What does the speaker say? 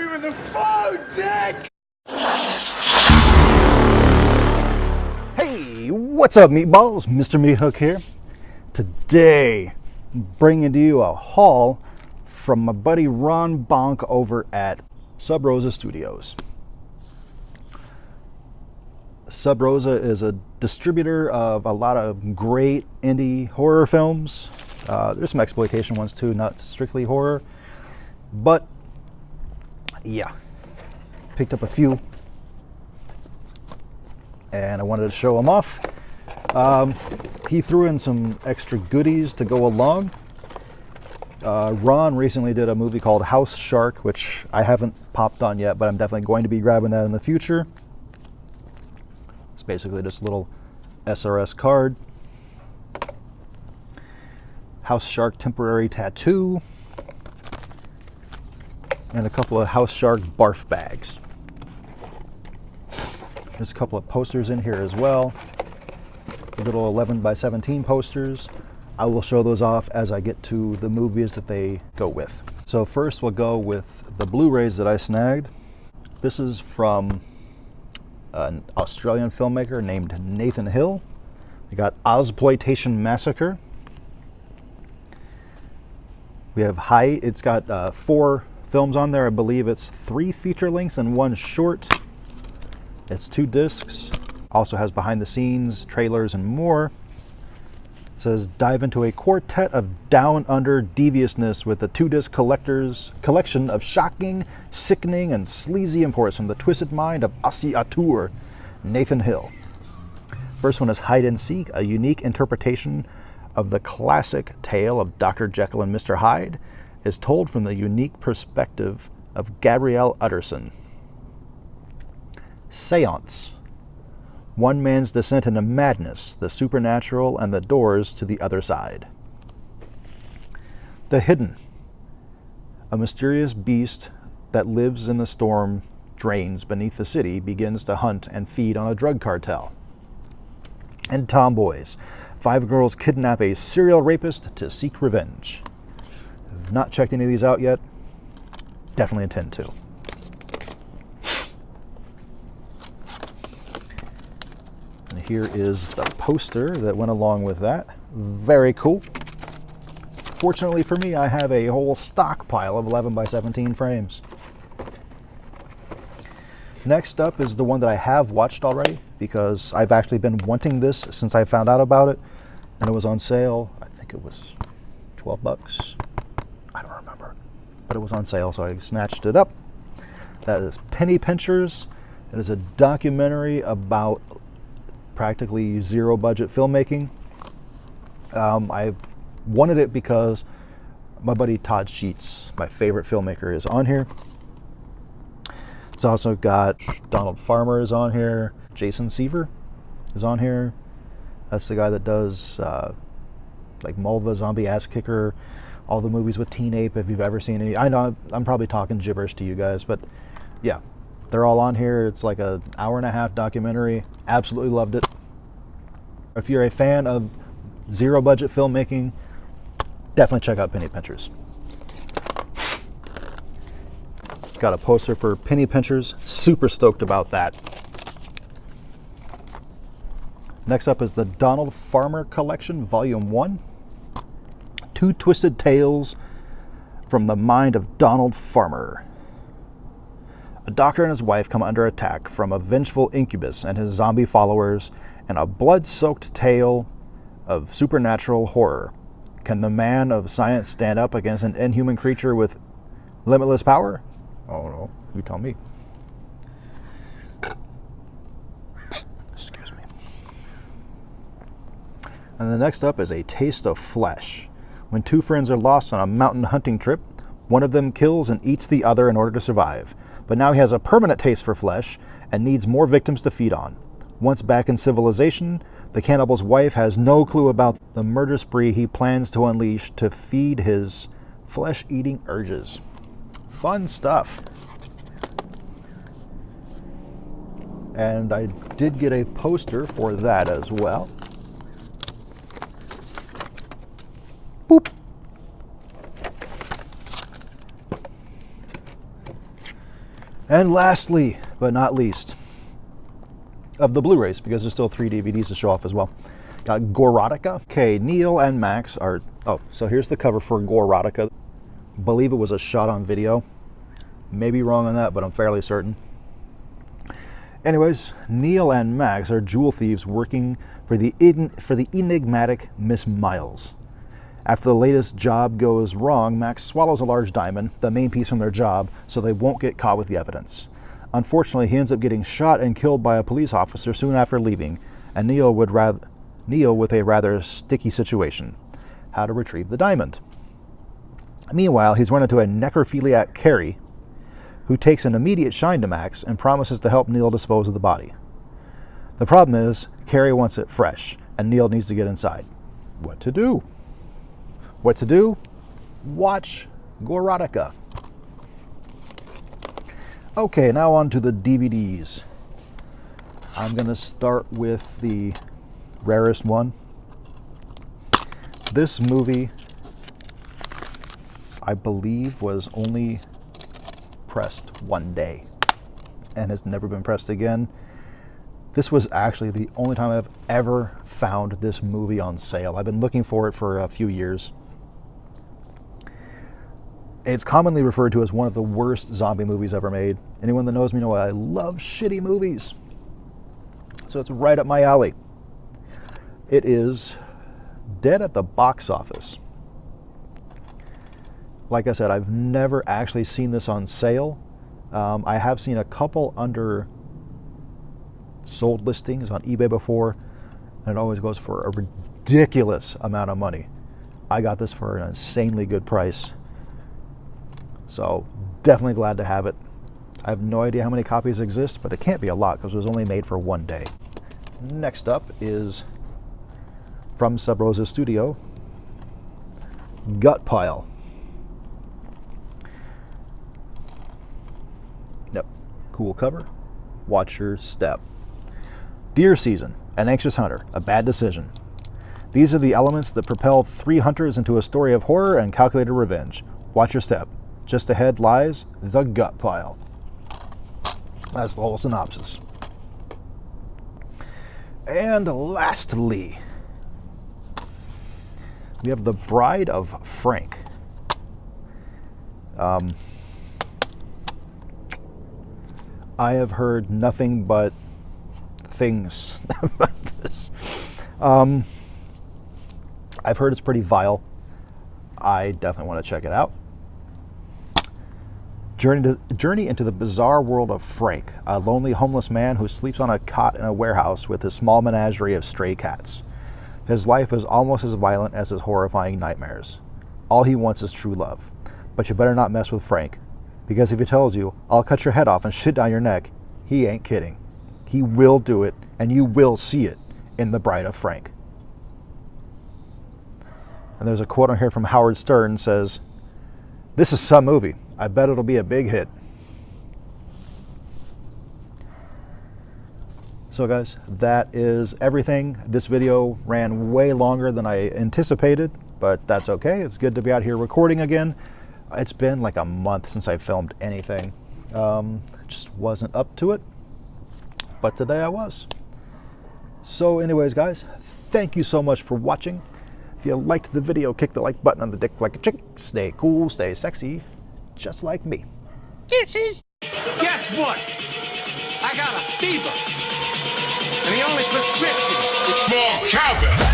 me with the food, dick! Hey, what's up, meatballs? Mr. Meat Hook here. Today, I'm bringing to you a haul from my buddy Ron Bonk over at Rosa Studios. Rosa is a distributor of a lot of great indie horror films. There's some exploitation ones too, not strictly horror. But, yeah, picked up a few. And I wanted to show them off. He threw in some extra goodies to go along. Ron recently did a movie called House Shark, which I haven't popped on yet, but I'm definitely going to be grabbing that in the future. It's basically just a little SRS card. House Shark temporary tattoo. And a couple of House Shark barf bags. There's a couple of posters in here as well. Little 11 by 17 posters. I will show those off as I get to the movies that they go with. So first we'll go with the Blu-rays that I snagged. This is from an Australian filmmaker named Nathan Hill. We got Ozploitation Massacre. We have Height. It's got 4 films on there. I believe it's 3 feature lengths and 1 short. It's 2 discs. Also has behind the scenes, trailers, and more. It says dive into a quartet of down under deviousness with a 2-disc collection of shocking, sickening, and sleazy imports from the twisted mind of Aussie auteur Nathan Hill. First one is Hide and Seek, a unique interpretation of the classic tale of Dr. Jekyll and Mr. Hyde, is told from the unique perspective of Gabrielle Utterson. Seance. One man's descent into madness, the supernatural, and the doors to the other side. The Hidden. A mysterious beast that lives in the storm drains beneath the city begins to hunt and feed on a drug cartel. And Tomboys. 5 girls kidnap a serial rapist to seek revenge. I've not checked any of these out yet. Definitely intend to. And here is the poster that went along with that. Very cool. Fortunately for me, I have a whole stockpile of 11 by 17 frames. Next up is the one that I have watched already, because I've actually been wanting this since I found out about it, and it was on sale. I think it was 12 bucks. I don't remember, but it was on sale, so I snatched it up. That is Penny Pinchers. It is a documentary about practically zero budget filmmaking. I wanted it because my buddy Todd Sheets, my favorite filmmaker, is on here. It's also got Donald Farmer is on here. Jason Seaver is on here. That's the guy that does like Mulva, Zombie Ass Kicker, all the movies with Teen Ape, if you've ever seen any. I know I'm probably talking gibberish to you guys, but yeah, they're all on here. It's like an hour-and-a-half documentary. Absolutely loved it. If you're a fan of zero budget filmmaking, definitely check out Penny Pinchers. Got a poster for Penny Pinchers. Super stoked about that. Next up is the Donald Farmer Collection, Volume 1. 2 twisted tales from the mind of Donald Farmer. A doctor and his wife come under attack from a vengeful incubus and his zombie followers, and a blood-soaked tale of supernatural horror. Can the man of science stand up against an inhuman creature with limitless power? Oh no, you tell me. Excuse me. And the next up is A Taste of Flesh. When 2 friends are lost on a mountain hunting trip, one of them kills and eats the other in order to survive. But now he has a permanent taste for flesh and needs more victims to feed on. Once back in civilization, the cannibal's wife has no clue about the murder spree he plans to unleash to feed his flesh-eating urges. Fun stuff. And I did get a poster for that as well. Boop. And lastly, but not least, of the Blu-rays, because there's still 3 DVDs to show off as well. Got Gorotica. Okay, Neil and Max are... Oh, so here's the cover for Gorotica. Believe it was a shot on video. Maybe wrong on that, but I'm fairly certain. Anyways, Neil and Max are jewel thieves working for the enigmatic Miss Miles. After the latest job goes wrong, Max swallows a large diamond, the main piece from their job, so they won't get caught with the evidence. Unfortunately, he ends up getting shot and killed by a police officer soon after leaving, and Neil with a rather sticky situation: how to retrieve the diamond. Meanwhile, he's run into a necrophiliac Carrie, who takes an immediate shine to Max and promises to help Neil dispose of the body. The problem is, Carrie wants it fresh, and Neil needs to get inside. What to do? What to do? Watch Gorotica. Okay, now on to the DVDs. I'm going to start with the rarest one. This movie, I believe, was only pressed one day and has never been pressed again. This was actually the only time I've ever found this movie on sale. I've been looking for it for a few years. It's commonly referred to as one of the worst zombie movies ever made. Anyone that knows me knows I love shitty movies. So it's right up my alley. It is dead at the box office. Like I said, I've never actually seen this on sale. I have seen a couple under sold listings on eBay before, and it always goes for a ridiculous amount of money. I got this for an insanely good price. So definitely glad to have it. I have no idea how many copies exist, but it can't be a lot because it was only made for one day. Next up is from Sub Rosa's studio, Gut Pile. Yep, cool cover. Watch your step. Deer season, an anxious hunter, a bad decision. These are the elements that propel 3 hunters into a story of horror and calculated revenge. Watch your step. Just ahead lies the Gut Pile. That's the whole synopsis. And lastly, we have The Bride of Frank. I have heard nothing but things about this. I've heard it's pretty vile. I definitely want to check it out. Journey into the bizarre world of Frank, a lonely homeless man who sleeps on a cot in a warehouse with his small menagerie of stray cats. His life is almost as violent as his horrifying nightmares. All he wants is true love. But you better not mess with Frank, because if he tells you, "I'll cut your head off and shit down your neck," he ain't kidding. He will do it, and you will see it in The Bride of Frank. And there's a quote on here from Howard Stern says, "This is some movie. I bet it'll be a big hit." So guys, that is everything. This video ran way longer than I anticipated, but that's okay. It's good to be out here recording again. It's been like a month since I filmed anything. Just wasn't up to it, but today I was. So anyways, guys, thank you so much for watching. If you liked the video, kick the like button on the dick like a chick. Stay cool, stay sexy, just like me. Guess what? I got a fever. And the only prescription is more Calvin.